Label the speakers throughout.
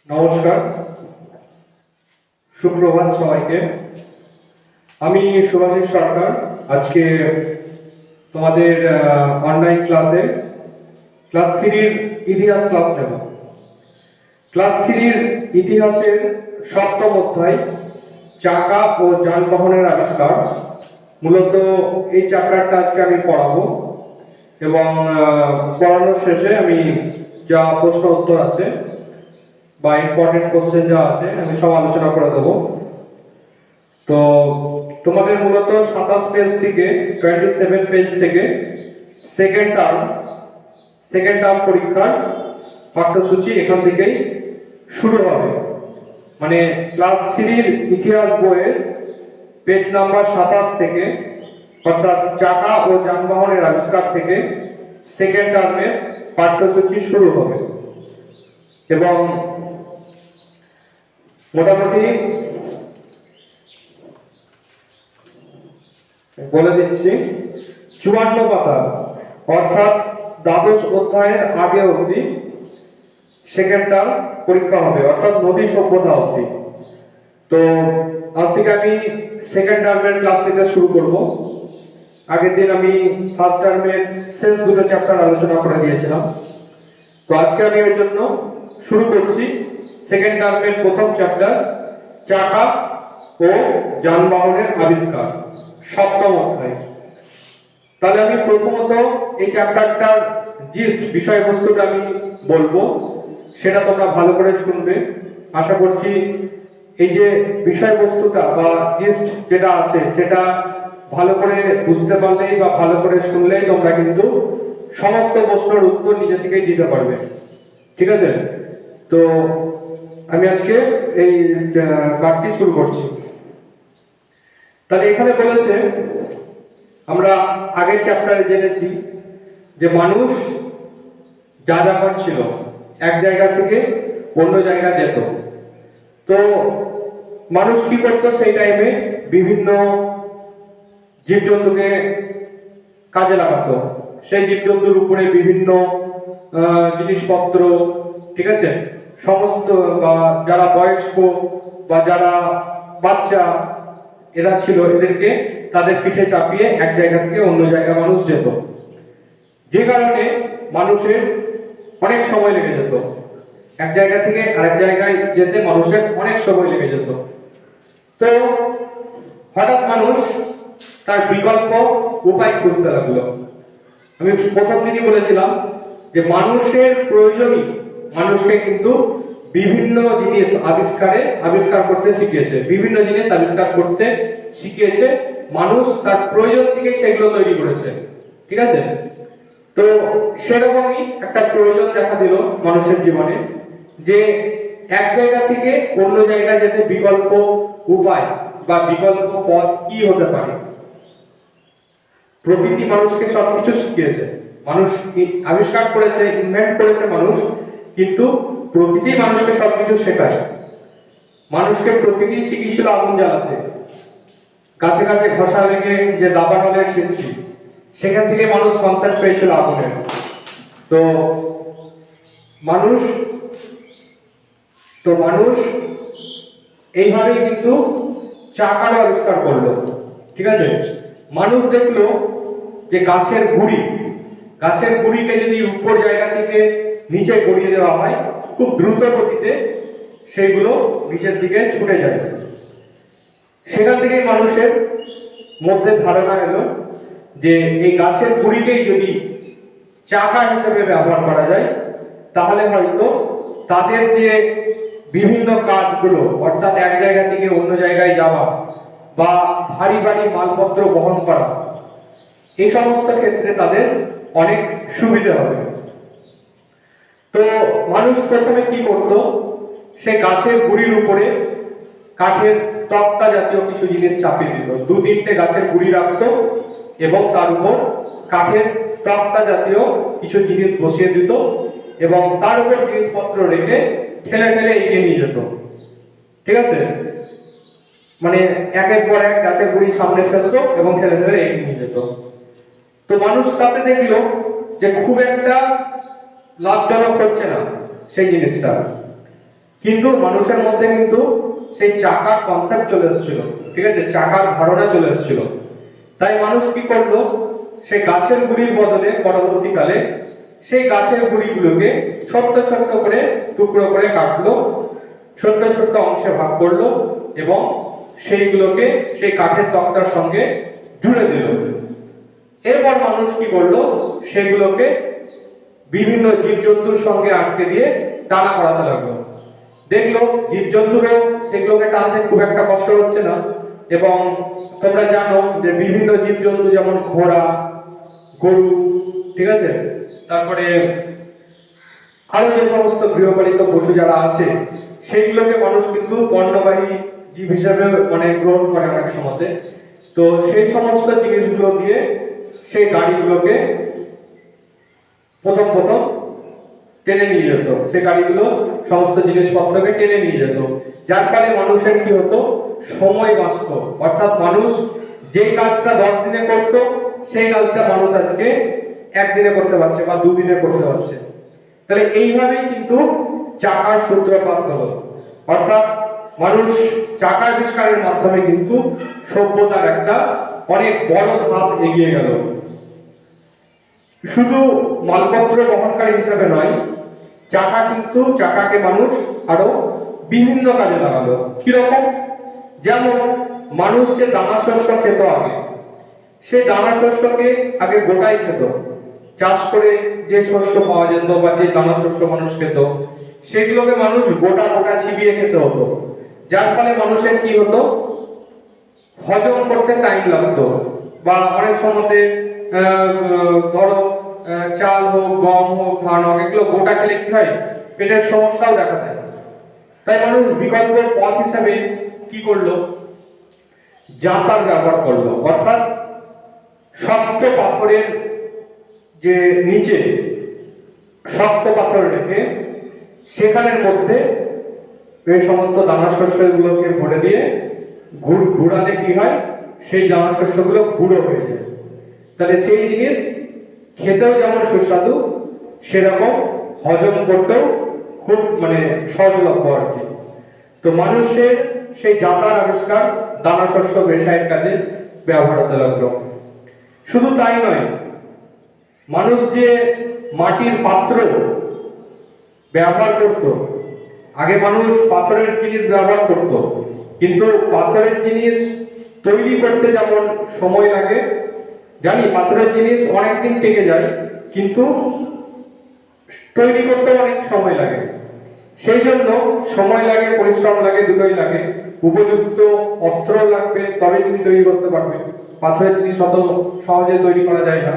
Speaker 1: নমস্কার, সুপ্রভাত সবাইকে। আমি শুভাশিস সরকার। আজকে তোমাদের অনলাইন ক্লাসে ক্লাস 3-র ইতিহাস ক্লাস নেব। ক্লাস 3-র ইতিহাসের সপ্তম অধ্যায় চাকা ও যানবাহনের আবিষ্কার। মূলত এই চ্যাপ্টারটা আজকে আমি পড়াবো এবং পড়ানোর শেষে আমি যা প্রশ্ন উত্তর আছে বা ইম্পর্টেন্ট কোশ্চেন যা আছে আমি সব আলোচনা করে দেবো। তো তোমাদের মূলত 27 পেজ থেকে 27 পেজ থেকে সেকেন্ড টার্ম পরীক্ষার পাঠ্যসূচি এখান থেকেই শুরু হবে। মানে ক্লাস 3-র ইতিহাস বইয়ের পেজ নাম্বার 27 থেকে, অর্থাৎ চাকা ও যানবাহনের আবিষ্কার থেকে সেকেন্ড টার্মের পাঠ্যসূচি শুরু হবে। এবং মোটামুটি বলে দিচ্ছি 54 পাতা, অর্থাৎ দ্বাদশ অধ্যায়ের আগে অবধি সেকেন্ড টার্ম পরীক্ষা হবে, অর্থাৎ নদী সভ্যতা অবধি। তো আজ থেকে আমি সেকেন্ড টার্মের ক্লাস নিতে শুরু করব। আগের দিন আমি ফার্স্ট টার্মের শেষ দুটো চ্যাপ্টার আলোচনা করে দিয়েছিলাম। তো আজকে আমি এর জন্য শুরু করছি সেকেন্ড টার্মের প্রথম চ্যাপ্টার চাকা ও যানবাহনের আবিষ্কার, সপ্তম অধ্যায়। তাহলে আমি প্রথমত এই চ্যাপ্টারটার জিস্ট বিষয়বস্তুটা আমি বলবো, সেটা তোমরা ভালো করে শুনবে। আশা করছি এই যে বিষয়বস্তুটা বা জিস্ট যেটা আছে সেটা ভালো করে বুঝতে পারলেই বা ভালো করে শুনলেই তোমরা কিন্তু সমস্ত প্রশ্নের উত্তর নিজে থেকেই দিতে পারবে। ঠিক আছে? তো আমি আজকে এই পাঠটি শুরু করছি। তাহলে এখানে বলেছে, আমরা আগের চ্যাপ্টারে জেনেছি যে মানুষ যাযাবর ছিল, এক জায়গা থেকে অন্য জায়গা যেত। তো মানুষ কি করত সেই টাইমে? বিভিন্ন জীবজন্তুকে কাজে লাগাতো, সেই জীবজন্তুর উপরে বিভিন্ন জিনিসপত্র, ঠিক আছে, সমস্ত বা যারা বয়স্ক বা যারা বাচ্চা এরা ছিল, এদেরকে তাদের পিঠে চাপিয়ে এক জায়গা থেকে অন্য জায়গায় মানুষ যেত, যে কারণে মানুষের অনেক সময় লেগে যেত। এক জায়গা থেকে আরেক জায়গায় যেতে মানুষের অনেক সময় লেগে যেত। তো হঠাৎ মানুষ তার বিকল্প উপায় খুঁজতে লাগলো। আমি প্রথম দিনই বলেছিলাম যে মানুষের প্রয়োজনই মানুষকে কিন্তু বিভিন্ন জিনিস আবিষ্কার করতে শিখিয়েছে, বিভিন্ন জিনিস আবিষ্কার করতে শিখিয়েছে। মানুষ তার প্রয়োজন থেকে সেগুলো তৈরি করেছে। ঠিক আছে? তো সেরকমই একটা প্রয়োজন দেখা দিল মানুষের জীবনে, যে এক জায়গা থেকে অন্য জায়গায় যেতে বিকল্প উপায় বা বিকল্প পথ কি হতে পারে। প্রকৃতি মানুষকে সবকিছু শিখিয়েছে, মানুষ আবিষ্কার করেছে, ইনভেন্ট করেছে মানুষ, কিন্তু প্রকৃতি মানুষকে সবকিছু শেখায়। মানুষকে প্রকৃতি শিখিয়েছিল আগুন জ্বালাতে, কাছে কাছে ঘষা লেগে যে দাবানলের সৃষ্টি, সেখান থেকে মানুষ কনসেপ্ট পেয়েছিল আগুনের। তো মানুষ এইভাবেই কিন্তু চাকার আবিষ্কার করলো। ঠিক আছে? মানুষ দেখলো যে গাছের গুড়িকে যদি উপর জায়গা থেকে নিচে গড়িয়ে দেওয়া হয়, খুব দ্রুত গতিতে সেগুলো নিচের দিকে ছুটে যায়। সেখান থেকেই মানুষের মধ্যে ধারণা এলো যে এই গাছের গুড়িকেই যদি চাকা হিসেবে ব্যবহার করা যায়, তাহলে হয়তো তাদের যে বিভিন্ন কাজগুলো, অর্থাৎ এক জায়গা থেকে অন্য জায়গায় যাওয়া বা ভারী ভারী মালপত্র বহন করা, এই সমস্ত ক্ষেত্রে তাদের অনেক সুবিধা হবে। তো মানুষ প্রথমে কি করত? সে গাছের গুড়ির উপরে কাঠের তক্তা জাতীয় কিছু জিনিস চাপিয়ে দিত, 2-3টে গাছের গুড়ি রাখতো এবং তার উপর কাঠের তক্তা জাতীয় কিছু জিনিস বসিয়ে দিত এবং তার উপর জিনিসপত্র রেখে ঠেলে ঠেলে এগিয়ে নিয়ে যেত। ঠিক আছে? মানে একের পর এক গাছের গুড়ি সামনে ফেলতো এবং ঠেলে ঠেলে এগিয়ে নিয়ে যেত। তো মানুষ তাতে দেখলো যে খুব একটা লাভজনক হচ্ছে না সেই জিনিসটা। কিন্তু মানুষের মধ্যে কিন্তু সেই চাকার কনসেপ্ট চলে এসেছিল, ঠিক আছে, চাকার ধারণা চলে এসেছিল। তাই মানুষ কি করলো, সেই গাছের গুড়ির বদলে পরবর্তীকালে সেই গাছের গুড়িগুলোকে ছোট্ট ছোট্ট করে টুকরো করে কাটলো, ছোট্ট ছোট্ট অংশে ভাগ করলো এবং সেইগুলোকে সেই কাঠের তক্তার সঙ্গে জুড়ে দিল। এরপর মানুষ কি করলো, সেগুলোকে বিভিন্ন জীবজন্তুর সঙ্গে আটকে দিয়ে টানা করাতে লাগলো। দেখলো জীবজন্তুরও সেগুলোকে টানতে খুব একটা কষ্ট হচ্ছে না। এবং তোমরা জানো যে বিভিন্ন জীবজন্তু যেমন ঘোড়া, গরু, ঠিক আছে, তারপরে আরো যে সমস্ত গৃহপালিত পশু যারা আছে সেইগুলোকে মানুষ কিন্তু পণ্যবাহী জীব হিসাবে মানে গ্রহণ করে অনেক সময়। তো সেই সমস্ত জিনিসগুলো দিয়ে সেই গাড়িগুলোকে প্রথম প্রথম টেনে নিয়ে যেত, সেই গাড়িগুলো সমস্ত জিনিসপত্রকে টেনে নিয়ে যেত, যার ফলে মানুষের কি হতো, সময় বাঁচত। অর্থাৎ মানুষ যেই কাজটা 10 দিনে করত সেই কাজটা মানুষ আজকে একদিনে করতে পারছে বা 2 দিনে করতে পারছে। তাহলে এইভাবেই কিন্তু চাকার সূত্রপাত হলো। অর্থাৎ মানুষ চাকা আবিষ্কারের মাধ্যমে কিন্তু সভ্যতার একটা অনেক বড় ধাপ এগিয়ে গেল। শুধু মালপত্র বহনকারী হিসাবে নয়, চাকাকে মানুষ আরো বিভিন্ন কাজে লাগালো। কিরকম? যেমন মানুষ যে দানা শস্য খেত আগে, সে দানা শস্যকে আগে গোটাই খেত। চাষ করে যে শস্য পাওয়া যেত বা যে দানা শস্য মানুষ খেত সেগুলোকে মানুষ গোটা গোটা চিবিয়ে খেতে হতো, যার ফলে মানুষের কি হতো, হজম করতে টাইম লাগতো। বা অনেক সময় ধরো চাল হোক, গম হোক, ধান হোক, এগুলো গোটা খেলে কি হয়, পেটের সমস্যাও দেখা দেয়। তাই মানুষ বিকল্প পথ হিসাবে কি করলো, জাঁতার ব্যবহার করলো। অর্থাৎ শক্ত পাথরের যে নিচে শক্ত পাথর রেখে সেখানের মধ্যে এই সমস্ত দানা শস্যগুলোকে ভরে দিয়ে ঘুরালে কি হয়, সেই দানা শস্যগুলো গুঁড়ো হয়ে যায়। তাহলে সেই জিনিস খেতেও যেমন সুস্বাদু, সেরকম হজম করতেও খুব মানে সহজলভ্য আর কি। তো মানুষের সেই জাঁতার আবিষ্কার দানা শস্য পেশায়ের কাজে ব্যবহার হতে লাগলো। শুধু তাই নয়, মানুষ যে মাটির পাত্র ব্যবহার করত, আগে মানুষ পাথরের জিনিস ব্যবহার করত, কিন্তু পাথরের জিনিস তৈরি করতে যেমন সময় লাগে, জানি পাথরের জিনিস অনেকদিন টেকে যায়, কিন্তু তৈরি করতে অনেক সময় লাগে। সেই জন্য সময় লাগে, পরিশ্রম লাগে, দুটোই লাগে। উপযুক্ত অস্ত্র লাগবে, তবে তুমি তৈরি করতে পারবে। পাথরের জিনিস অত সহজে তৈরি করা যায় না।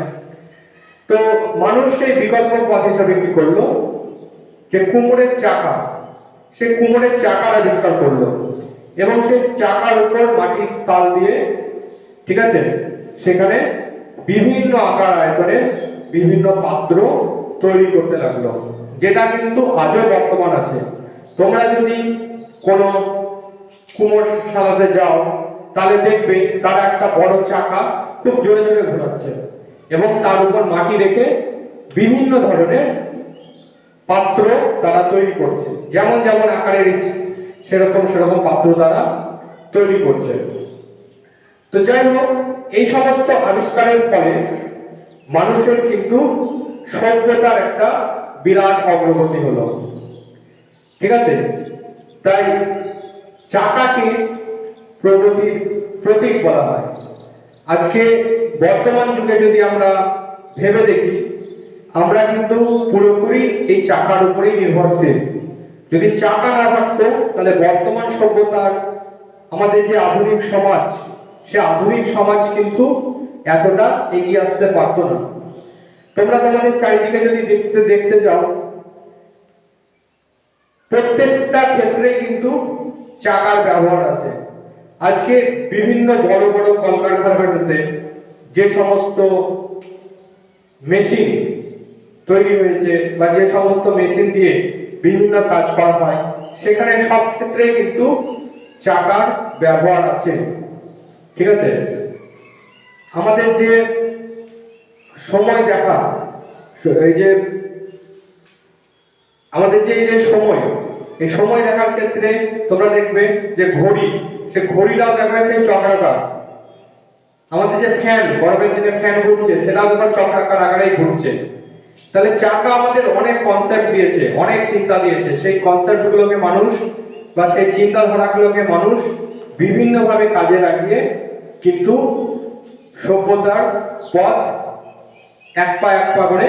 Speaker 1: তো মানুষ সেই বিকল্প পথ হিসাবে কি করলো, যে কুমোরের চাকা, সে কুমোরের চাকার আবিষ্কার করলো এবং সেই চাকার উপর মাটির তাল দিয়ে, ঠিক আছে, সেখানে বিভিন্ন আকার আয়তনে বিভিন্ন পাত্র তৈরি করতে লাগলো, যেটা কিন্তু আজও বর্তমান আছে। তোমরা যদি কোনো কুমোর শালাতে যাও তাহলে দেখবে তারা একটা বড় চাকা খুব জোরে জোরে ঘোরাচ্ছে এবং তার উপর মাটি রেখে বিভিন্ন ধরনের পাত্র তারা তৈরি করছে, যেমন যেমন আকারের ইচ্ছে সেরকম সেরকম পাত্র তারা তৈরি করছে। তো যাই হোক, এই সমস্ত আবিষ্কারের ফলে মানুষের কিন্তু সভ্যতার একটা বিরাট অগ্রগতি হলো, ঠিক আছে। তাই চাকাকে প্রগতির প্রতীক বলা হয়। আজকে বর্তমান যুগে যদি আমরা ভেবে দেখি, আমরা কিন্তু পুরোপুরি এই চাকার উপরেই নির্ভরশীল। যদি চাকা না থাকতো তাহলে বর্তমান সভ্যতার আমাদের যে আধুনিক সমাজ, সে আধুনিক সমাজ কিন্তু এতটা এগিয়ে আসতে পারতো না। তোমরা তোমাদের চারিদিকে যদি দেখতে যাও, প্রত্যেকটা ক্ষেত্রে কিন্তু চাকার ব্যবহার আছে। আজকে বিভিন্ন বড় বড় কলকারখানাতে যে সমস্ত মেশিন তৈরি হয়েছে বা যে সমস্ত মেশিন দিয়ে বিভিন্ন কাজ করা হয়, সেখানে সব ক্ষেত্রে কিন্তু চাকার ব্যবহার আছে, ঠিক আছে। আমাদের যে সময় দেখা, এই যে আমাদের যে সময়, এই সময় দেখার ক্ষেত্রে তোমরা দেখবে যে ঘড়ি, সে ঘড়িটাও দেখবে সেই চক্রাকার। আমাদের যে ফ্যান, গরমের দিনে ফ্যান ঘুরছে, সেটাও দেখো চক্রাকার আকারেই ঘুরছে। তাহলে চাকা আমাদের অনেক কনসেপ্ট দিয়েছে, অনেক চিন্তা দিয়েছে। সেই কনসেপ্টগুলোকে মানুষ বা সেই চিন্তাধারাগুলোকে মানুষ বিভিন্নভাবে কাজে লাগিয়ে কিন্তু সভ্যতার পথ এক পা করে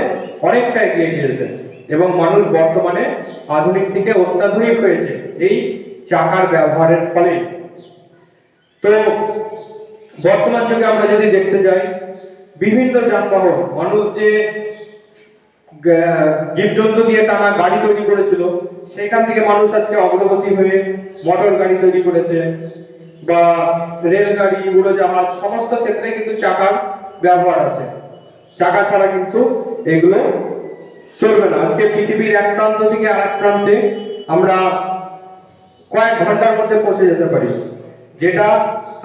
Speaker 1: অনেকটা এগিয়ে গিয়েছে, এবং মানুষ বর্তমানে আধুনিক থেকে অত্যাধুনিক হয়েছে এই চাকার ব্যবহারের ফলে। তো বর্তমান যুগে আমরা যদি দেখতে যাই, বিভিন্ন যানবাহন, মানুষ যে জীবজন্তু দিয়ে টানা গাড়ি তৈরি করেছিল, সেখান থেকে মানুষ আজকে অগ্রগতি হয়ে মোটর গাড়ি তৈরি করেছে, বা রেলগাড়ি, উড়োজাহাজ, সমস্ত ক্ষেত্রে কিন্তু চাকার ব্যবহার আছে। চাকা ছাড়া কিন্তু এগুলো চলবে না। আজকে পৃথিবীর এক প্রান্ত থেকে আরেক প্রান্তে আমরা কয়েক ঘন্টার মধ্যে পৌঁছে যেতে পারি, যেটা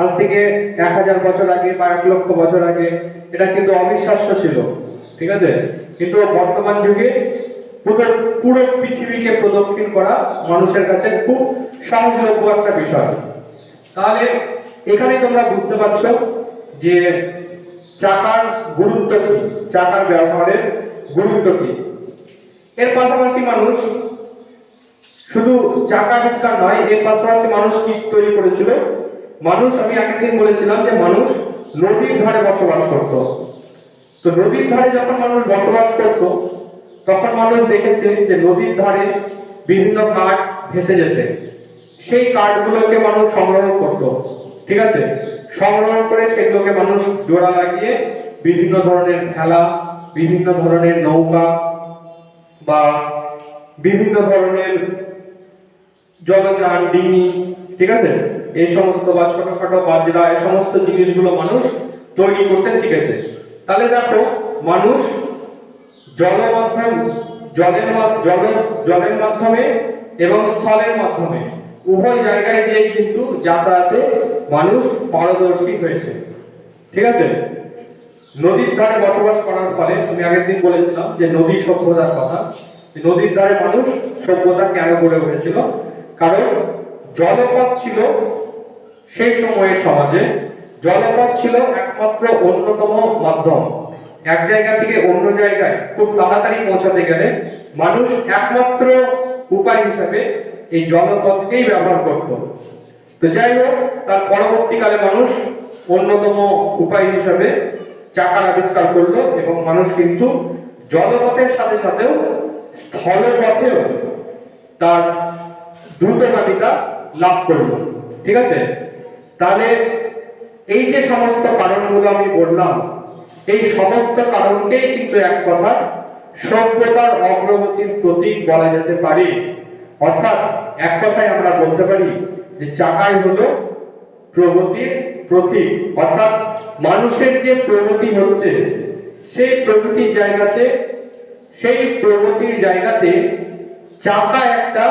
Speaker 1: আজ থেকে 1000 বছর আগে বা 1,00,000 বছর আগে এটা কিন্তু অবিশ্বাস্য ছিল। ঠিক আছে, কিন্তু বর্তমান যুগে পুরো পৃথিবীকে প্রদক্ষিণ করা মানুষের কাছে খুব সহজলভ্য একটা বিষয়। তাহলে এখানে তোমরা বুঝতে পারছো যে চাকার গুরুত্ব কি, চাকার ব্যবহারের গুরুত্ব কি। এর পাশাপাশি মানুষ শুধু চাকা আবিষ্কার নয়, এর পাশাপাশি মানুষ কি তৈরি করেছিল? মানুষ, আমি আগের দিন বলেছিলাম যে মানুষ নদীর ধারে বসবাস করত। তো নদীর ধারে যখন মানুষ বসবাস করত, তখন মানুষ দেখেছে যে নদীর ধারে বিভিন্ন কাঠ ভেসে যেতে, সেই কাঠগুলোকে মানুষ সংগ্রহ করত। ঠিক আছে, সংগ্রহ করে সেগুলোকে মানুষ জোড়া লাগিয়ে বিভিন্ন ধরনের ভেলা, বিভিন্ন ধরনের নৌকা, বা বিভিন্ন ধরনের জলযান, ডিঙি, ঠিক আছে, এই সমস্ত, বা ছোটখাটো বাজরা, এই সমস্ত জিনিসগুলো মানুষ তৈরি করতে শিখেছে। তাহলে দেখো, মানুষ জলের মাধ্যমে এবং স্থলের মাধ্যমে উভয় জায়গায় দিয়ে কিন্তু যাতায়াতে মানুষ পারদর্শী হয়েছে। ঠিক আছে, নদীর ধারে বসবাস করার ফলে, আমি আগের দিন বলেছিলাম যে নদী সভ্যতার কথা, নদীর ধারে মানুষ সভ্যতা কেন গড়ে উঠেছিল? কারণ জলপথ ছিল সেই সময়ের সমাজে, জলপথ ছিল একমাত্র অন্যতম মাধ্যম। এক জায়গা থেকে অন্য জায়গায় খুব তাড়াতাড়ি পৌঁছাতে গেলে মানুষ একমাত্র উপায় হিসাবে এই জলপথকেই ব্যবহার করত। তো যাই হোক, তার পরবর্তীকালে মানুষ অন্যতম উপায় হিসাবে চাকার আবিষ্কার করলো, এবং মানুষ কিন্তু জলপথের সাথে সাথেও স্থলপথেও তার দ্রুতগামিতা লাভ করলো। ঠিক আছে, তাহলে এই যে সমস্ত কারণগুলো আমি বললাম, এই সমস্ত কারণকেই কিন্তু এক কথা সভ্যতার অগ্রগতির প্রতীক বলা যেতে পারে। অর্থাৎ এক কথায় আমরা বলতে পারি যে চাকাই হলো প্রগতির প্রতীক। অর্থাৎ মানুষের যে প্রগতি হচ্ছে, সেই প্রগতির জায়গাতে চাকা একটা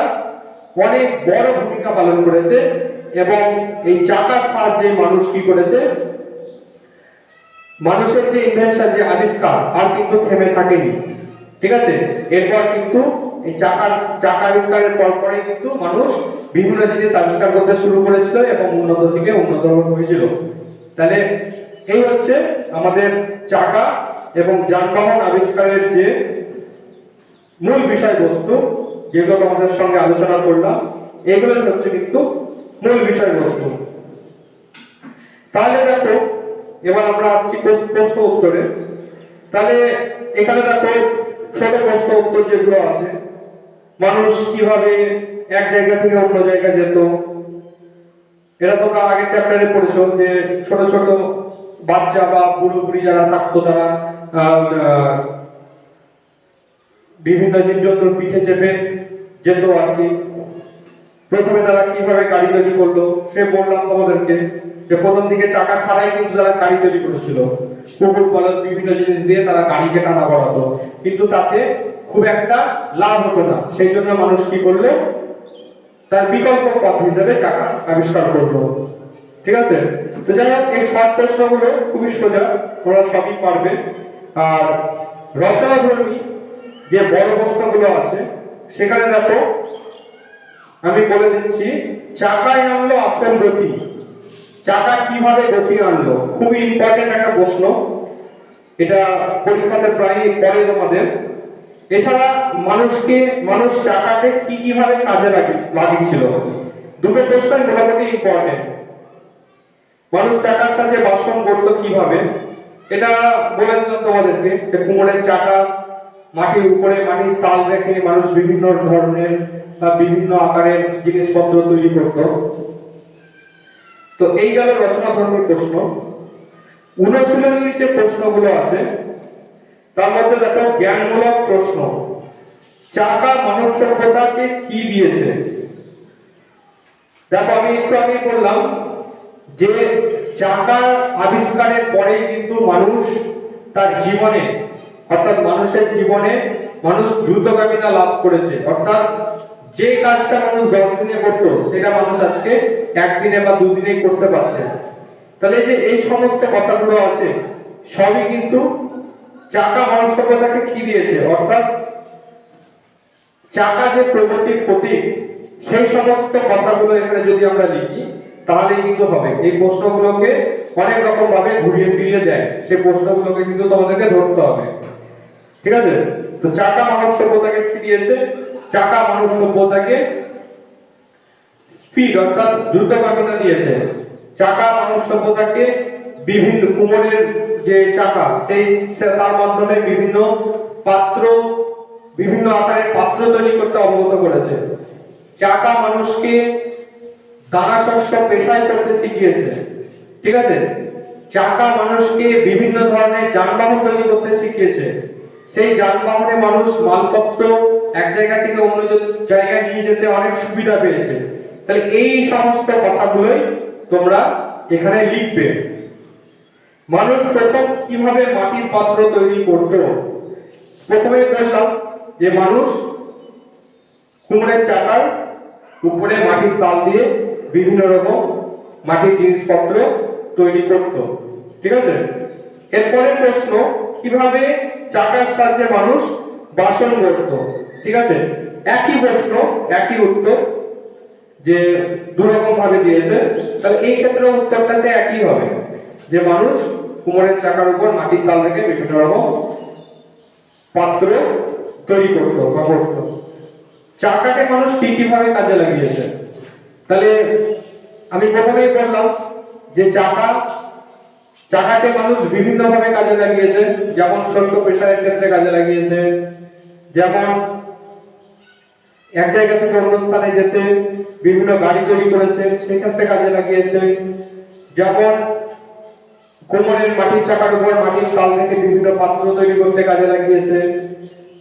Speaker 1: অনেক বড় ভূমিকা পালন করেছে, এবং এই চাকার সাহায্যে মানুষ কি করেছে, মানুষের যে ইনভেনশন, যে আবিষ্কার, আর কিন্তু থেমে থাকেনি। ঠিক আছে, এরপর কিন্তু এই চাকা আবিষ্কারের পরপরই কিন্তু মানুষ বিভিন্ন জিনিস আবিষ্কার করতে শুরু করেছিল, এবং উন্নত থেকে উন্নত হয়েছিল। তাহলে এই হচ্ছে আমাদের চাকা এবং যানবাহন আবিষ্কারের যে মূল বিষয়বস্তু, যেগুলো তোমাদের সঙ্গে আলোচনা করলাম, এগুলোই হচ্ছে কিন্তু মূল বিষয়বস্তু। তাহলে দেখো, এবার আমরা আসছি প্রশ্ন উত্তরে। তাহলে এখানে দেখো, ছোট প্রশ্ন উত্তর যেগুলো আছে, মানুষ কিভাবে এক জায়গা থেকে অন্য জায়গায় যেত, এরা তোমরা আগের চ্যাপ্টারে পড়েছো যে ছোট ছোট বাচ্চা বা বুড়ো বুড়ি যারা থাকতো, তারা বিভিন্ন জীবজন্তুর পিঠে চেপে যেত আর কি। প্রথমে তারা কিভাবে গাড়ি তৈরি করলো, সে বললাম তোমাদেরকে যে প্রথম দিকে চাকা ছাড়াই কিন্তু তারা গাড়ি তৈরি করেছিল, কুকুর বলদ বিভিন্ন জিনিস দিয়ে তারা গাড়িকে টানা করাতো, কিন্তু তাতে খুব একটা লাভ হতো না। সেই জন্য মানুষ কি করলো, তার বিকল্প পথ হিসেবে চাকা আবিষ্কার করলো। ঠিক আছে, তো যাই হোক, এই সব প্রশ্নগুলো খুবই সোজা, তোমরা সবই পারবে। আর রচনাধর্মী যে বড় প্রশ্নগুলো আছে, সেখানে দেখো আমি বলে দিচ্ছি, চাকায় আনলো আসল গতি। চাকা কিভাবে গতি আনলো, খুবই ইম্পর্টেন্ট একটা প্রশ্ন, এটা পরীক্ষাতে প্রায় পড়ে তোমাদের। এছাড়া মানুষ চাকাকে কিভাবে কাজে লাগিয়েছিল, দুটো প্রশ্ন মোটামুটি ইম্পর্টেন্ট। মানুষ চাকার সাহায্যে বাসন গড়তো কিভাবে, এটা বলে দিলাম তোমাদেরকে, যে কুমোরের চাকা, মাটির উপরে মাটির তাল রেখে মানুষ বিভিন্ন ধরনের বা বিভিন্ন আকারের জিনিসপত্র তৈরি করত। তো এই গেল রচনাধর্মী প্রশ্ন। অনুশীলনীর যে প্রশ্নগুলো আছে তার মধ্যে দেখো জ্ঞানমূলক প্রশ্ন। চাকা মানব সভ্যতাকে কি দিয়েছে? দেখো আমি একটু আগে বললাম যে চাকার আবিষ্কারের পরে কিন্তু মানুষ তার জীবনে, অর্থাৎ মানুষের জীবনে মানুষ দ্রুতগামিতা লাভ করেছে। অর্থাৎ যে কাজটা মানুষ 10 দিনে করতো সেটা মানুষ আজকে একদিনে বা দুদিনে করতে পারছে। তাহলে যে এই সমস্ত কথাগুলো আছে সবই কিন্তু চাকা মানব সভ্যতাকে কি দিয়েছে, অর্থাৎ চাকা যে প্রগতির প্রতীক, সেই সমস্ত কথাগুলো এখানে যদি আমরা লিখি তাহলে কিন্তু হবে। এই প্রশ্নগুলোকে অনেক রকম ভাবে ঘুরিয়ে ফিরিয়ে দেয়, সেই প্রশ্নগুলোকে কিন্তু তোমাদেরকে ধরতে হবে, ঠিক আছে? তো চাকা মানব সভ্যতাকে কি দিয়েছে? চাকা মানব সভ্যতাকে স্পিড অর্থাৎ দ্রুতগামিতা দিয়েছে। চাকা মানব সভ্যতাকে বিভিন্ন কুমোরের যে চাকা তার মাধ্যমে বিভিন্ন পাত্র, বিভিন্ন আকারের পাত্র তৈরি করতে অবগত করেছে। চাকা মানুষকে দানা শস্য পেশায় করতে শিখিয়েছে, ঠিক আছে? চাকা মানুষকে বিভিন্ন ধরনের যানবাহন তৈরি করতে শিখিয়েছে। সেই যানবাহনে মানুষ মালপত্র এক জায়গা থেকে অন্য জায়গায় নিয়ে যেতে অনেক সুবিধা পেয়েছে। তাহলে এই সমস্ত কথাগুলোই তোমরা এখানে লিখবে। মানুষ প্রথম কিভাবে মাটির পাত্র তৈরি করত? প্রথমে বললাম যে মানুষ কুমড়ের চাকার উপরে মাটির তাল দিয়ে বিভিন্ন রকম মাটির জিনিসপত্র তৈরি করত, ঠিক আছে? এরপরে প্রশ্ন, কিভাবে চাকার সাহায্যে মানুষ বাসন গড়ত? ঠিক আছে, একই প্রশ্ন একই উত্তর, যে দুরকম ভাবে দিয়েছে, তাহলে এই ক্ষেত্রে উত্তরটা সে একই হবে, যে মানুষ কুমোরের চাকার উপর মাটির তাল রেখে বিভিন্ন রকম পাত্র তৈরি করত বা করত। চাকাকে মানুষ কিভাবে কাজে লাগিয়েছে? তাহলে আমি প্রথমেই বললাম যে চাকাকে মানুষ বিভিন্ন ভাবে কাজে লাগিয়েছে, যেমন শস্য পেশার ক্ষেত্রে কাজে লাগিয়েছে, যেমন এক জায়গা থেকে অন্য স্থানে যেতে বিভিন্ন গাড়ি তৈরি করেছে সেক্ষেত্রে কাজে লাগিয়েছে, যেমন কোমরের মাটির চাকার উপর মাটির তাল থেকে বিভিন্ন পাত্র তৈরি করতে কাজে লাগিয়েছে।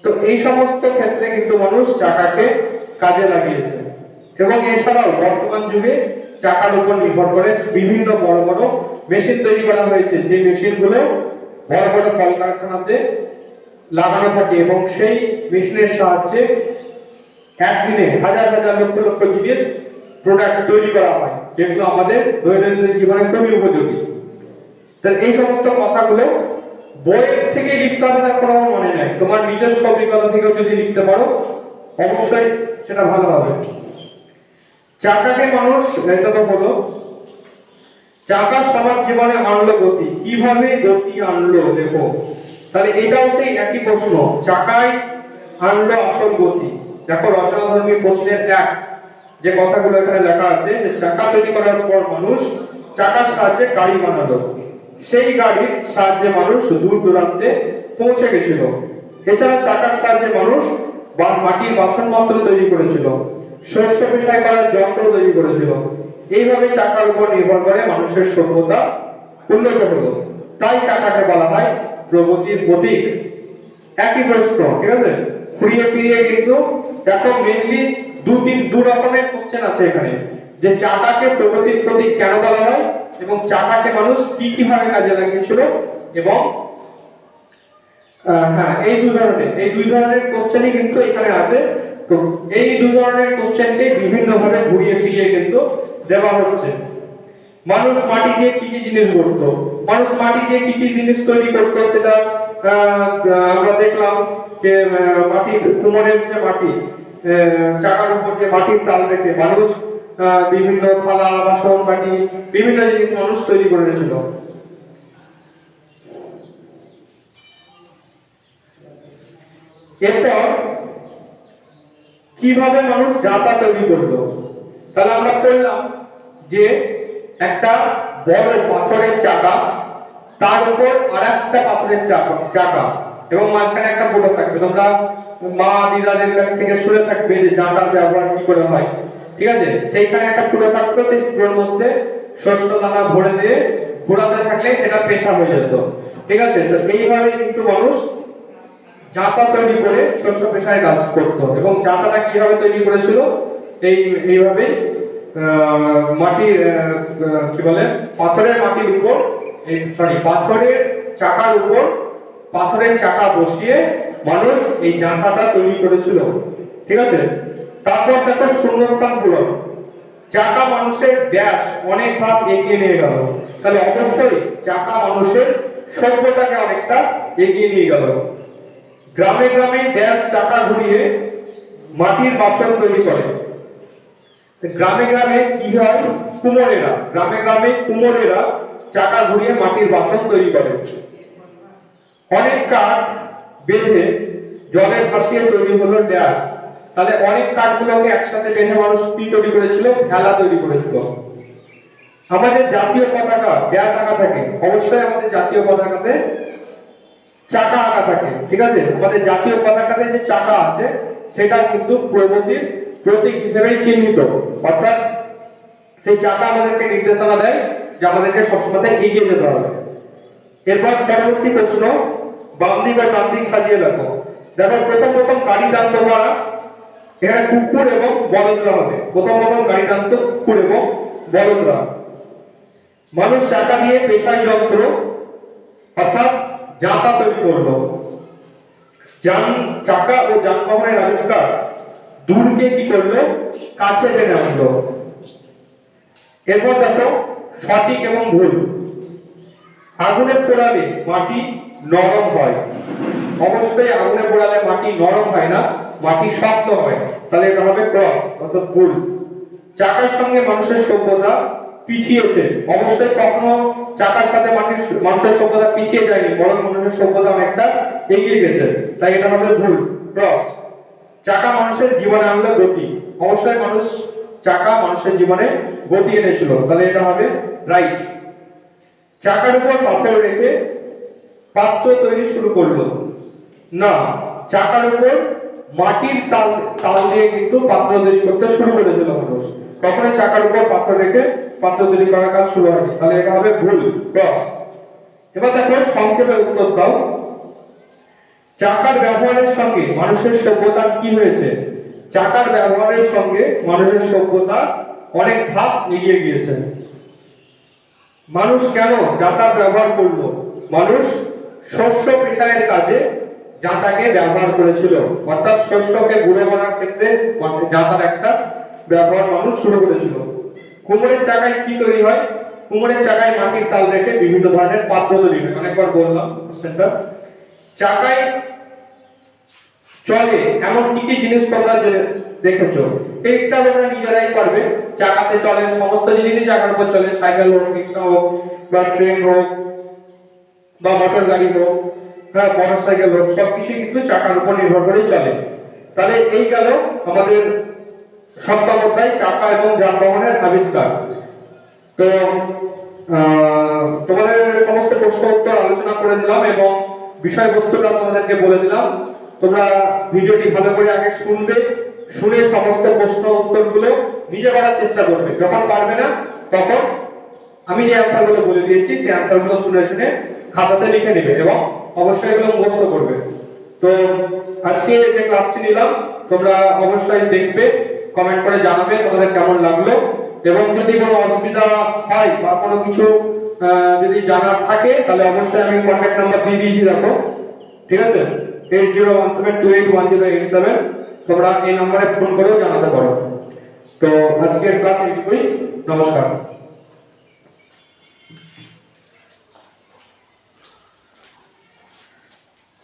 Speaker 1: তো এই সমস্ত ক্ষেত্রে কিন্তু মানুষ চাকাকে কাজে লাগিয়েছে। এবং এছাড়াও বর্তমান যুগে চাকার উপর নির্ভর করে বিভিন্ন বড় বড় মেশিন তৈরি করা হয়েছে, যে মেশিনগুলো বড় বড় কলকারখানাতে লাগানো থাকে এবং সেই মেশিনের সাহায্যে একদিনে হাজার হাজার লক্ষ লক্ষ জিনিস প্রোডাক্ট তৈরি করা হয়, যেগুলো আমাদের দৈনন্দিন জীবনে খুবই উপযোগী। তাহলে এই সমস্ত কথাগুলো বইয়ের থেকে লিখতে হবে তার কোনো মানে নাই, তোমার নিজস্ব অভিজ্ঞতা থেকেও যদি লিখতে পারো অবশ্যই সেটা ভালো হবে। চাকাকে মানুষ, এটা তো হলো চাকা সমাজ জীবনে আনলো গতি, কিভাবে গতি আনলো দেখো। তাহলে এটাও সেই একই প্রশ্ন, চাকায় আনলো আসল গতি। দেখো রচনাধর্মী প্রশ্নের এক যে কথাগুলো এখানে লেখা আছে, যে চাকা তৈরি করার পর মানুষ চাকার সাহায্যে গাড়ি বানালো, সেই গাড়ির সাহায্যে মানুষ দূর দূরান্তে পৌঁছে গেছিল। এছাড়া চাকার সাহায্যে মানুষ মাটির বাসনপত্র তৈরি করেছিল, শস্য পেশায় করার যন্ত্র তৈরি করেছিল। এইভাবে চাকার উপর নির্ভর করে মানুষের সভ্যতা উন্নত হলো, তাই চাকাকে বলা হয় প্রগতির প্রতীক। একই প্রশ্ন, ঠিক আছে, ঘুরিয়ে ফিরিয়ে কিন্তু দেখো মেইনলি দু রকমের কোশ্চেন আছে এখানে, যে চাকাকে প্রগতির প্রতীক কেন বলা হয় এবং চাকাকে মানুষ কিভাবে কাজে লাগিয়েছিল, এবং হ্যাঁ এই দুই ধরনের কোশ্চেনই কিন্তু এখানে আছে। তো এই দুই ধরনের কোশ্চেনকে বিভিন্ন ভাবে ঘুরিয়ে ফিরিয়ে কিন্তু দেওয়া হচ্ছে। মানুষ মাটি দিয়ে কি কি জিনিস গড়ত, মানুষ মাটি দিয়ে কি কি জিনিস তৈরি করতো সেটা আমরা দেখলাম, যে মাটির কুমোরের যে মাটি চাকার উপর যে মাটির তাল রেখে মানুষ বিভিন্ন থালা বাসন বাটি বিভিন্ন জিনিস মানুষ তৈরি করেছিল। এরপর কিভাবে মানুষ জাতা তৈরি করলো, তাহলে আমরা বললাম যে একটা বড় পাথরের চাকা, তার উপর আরেকটা পাথরের চাকা এবং মাঝখানে একটা ফুটো থাকবে। তোমরা মা দিদাদের কাছ থেকে শুনে থাকবে যে জাতার ব্যবহার কি করে হয়, ঠিক আছে? সেইখানে একটা ফুটো থাকতো, সেই ফুটোর মধ্যে শস্য দানা ভরে দিয়ে ঘোরাতে থাকলে সেটা পেশা হয়ে যেত, ঠিক আছে? তো এইভাবে কিন্তু মানুষ জাতা তৈরি করে শস্য পেশায় কাজ করতো। এবং জাতাটা কিভাবে তৈরি করেছিল, এইভাবে মাটির কি বলে পাথরের মাটির উপর পাথরের চাকার উপর পাথরের চাকা বসিয়ে মানুষ এই জাতাটা তৈরি করেছিল, ঠিক আছে? তারপর দেখো শূন্যস্থান পূরণ, চাকা মানুষের ব্যাস অনেক ভাগ এগিয়ে নিয়ে গেল। তাহলে অবশ্যই চাকা মানুষের সভ্যতাকে অনেকটা এগিয়ে নিয়ে গেল। গ্রামে গ্রামে ব্যাস চাকা ঘুরিয়ে মাটির বাসন তৈরি করে। গ্রামে গ্রামে কি হয়, গ্রামে গ্রামে কুমোরেরা চাকা ঘুরিয়ে মাটির বাসন তৈরি করে। অনেক কাঠ বেঁধে জলে ভাসিয়ে তৈরি হলো ড্যাস। তাহলে অনেক কাঠগুলোকে একসাথে বেঁধে মানুষ কি তৈরি করেছিল, ভেলা তৈরি করেছিল। আমাদের জাতীয় পতাকা ড্যাস আঁকা থাকে, অবশ্যই আমাদের জাতীয় পতাকাতে চাকা আঁকা থাকে, ঠিক আছে? আমাদের জাতীয় পতাকাতে যে চাকা আছে সেটা কিন্তু প্রগতির প্রতীক হিসেবে চিহ্নিত, অর্থাৎ সেই চাকা আমাদেরকে নির্দেশনা দেয় যে আমাদেরকে সবসময় এগিয়ে যেতে হবে। এরপর পরবর্তী প্রশ্ন, বাম দিক আর ডান দিক সাজিয়ে লেখো। দেখো প্রথম গাড়ি টানতো কারা, এখানে কুকুর এবং বলদরা হবে। প্রথম গাড়ি টানতো কুকুর এবং বলদরা। মানুষ চাকা দিয়ে পেশাই যন্ত্র অর্থাৎ জাতা তৈরি করলো। চাকা ও যানবাহনের আবিষ্কার দূরকে কি করলো, কাছে টেনে আনলো। এরপর দেখো সঠিক এবং ভুল। আগুনে পোড়ালে মাটি নরম হয়, অবশ্যই আগুনে পোড়ালে মাটি নরম হয় না, মাটি শক্ত হয়। তাহলে এটা হবে ক্রস অর্থাৎ ভুল। চাকার সঙ্গে মানুষের সভ্যতা পিছিয়েছে, অবশ্যই কখনো চাকার সাথে মানুষের সভ্যতা পিছিয়ে যায়নি, বরং মানুষের সভ্যতা অনেকটা এগিয়ে গেছে, তাই এটা হবে ভুল, ক্রস। চাকা মানুষের জীবনে আনলো গতি, অবশ্যই চাকা মানুষের জীবনে গতি এনেছিল, তাহলে এটা হবে রাইট। চাকার উপর পাথর রেখে পাত্র তৈরি শুরু করলো না, চাকার উপর মাটির তাল দিয়ে কিন্তু পাত্র তৈরি করতে শুরু করেছিল মানুষ, কখনোই চাকার উপর পাথর রেখে পাত্র তৈরি করার কাজ শুরু হয়নি, তাহলে এটা হবে ভুল, ক্রস। এবার দেখো সংক্ষেপে উত্তর দাও। চাকার ব্যবহারের সঙ্গে মানুষের সভ্যতা কি হয়েছে? চাকার ব্যবহারের সঙ্গে মানুষের সভ্যতা অনেক ধাপ এগিয়ে গিয়েছে। মানুষ কেন জাতার ব্যবহার করলো? মানুষ শস্য পেশায়ের কাজে জাতাকে ব্যবহার করেছিল, অর্থাৎ শস্যকে গুঁড়ো করার ক্ষেত্রে জাতার একটা ব্যবহার মানুষ শুরু করেছিল। কুমোরের চাকায় কি তৈরি হয়? কুমোরের চাকায় মাটির তাল রেখে বিভিন্ন ধরনের পাত্র তৈরি হয়, অনেকবার বললাম কোশ্চেনটা। চাকায় চলে এমন কি কি জিনিস তোমরা দেখেছো? এইটা তোমরা নিজেরাই পারবে। চাকাতে চলে সমস্ত জিনিসই চাকার উপর চলে, সাইকেল হোক, রিক্সা হোক, বা ট্রেন হোক, বা মোটর গাড়ি হোক, মোটর সাইকেল হোক, সবকিছুই কিন্তু চাকার উপর নির্ভর করেই চলে। তাহলে এই গেল আমাদের সপ্তম অধ্যায়, চাকা এবং যানবাহনের আবিষ্কার। তো তোমাদের সমস্ত প্রশ্ন উত্তর আলোচনা করে দিলাম এবং বিষয়বস্তুটা তোমাদেরকে বলে দিলাম। তোমরা ভিডিওটি ভালো করে আগে শুনবে, শুনে সমস্ত প্রশ্ন উত্তরগুলো নিজে করার চেষ্টা করবে। যখন পারবে না তখন আমি যে অ্যান্সারগুলো বলে দিয়েছি সেই অ্যান্সারগুলো শুনে শুনে খাতাতে লিখে নেবে এবং অবশ্যই এগুলো মুখস্থ করবে। তো আজকে যে ক্লাসটি নিলাম তোমরা অবশ্যই দেখবে, কমেন্ট করে জানাবে তোমাদের কেমন লাগলো, এবং যদি কোনো অসুবিধা হয় বা কোনো কিছু যদি জানার থাকে তাহলে অবশ্যই আমি কন্ট্যাক্ট নাম্বার দিয়ে দিয়েছি, দেখো, ঠিক আছে? 8017281087। তোমরা এই নম্বরে ফোন করেও জানাতে পারো। তো আজকের ক্লাস এইটুকুই, নমস্কার।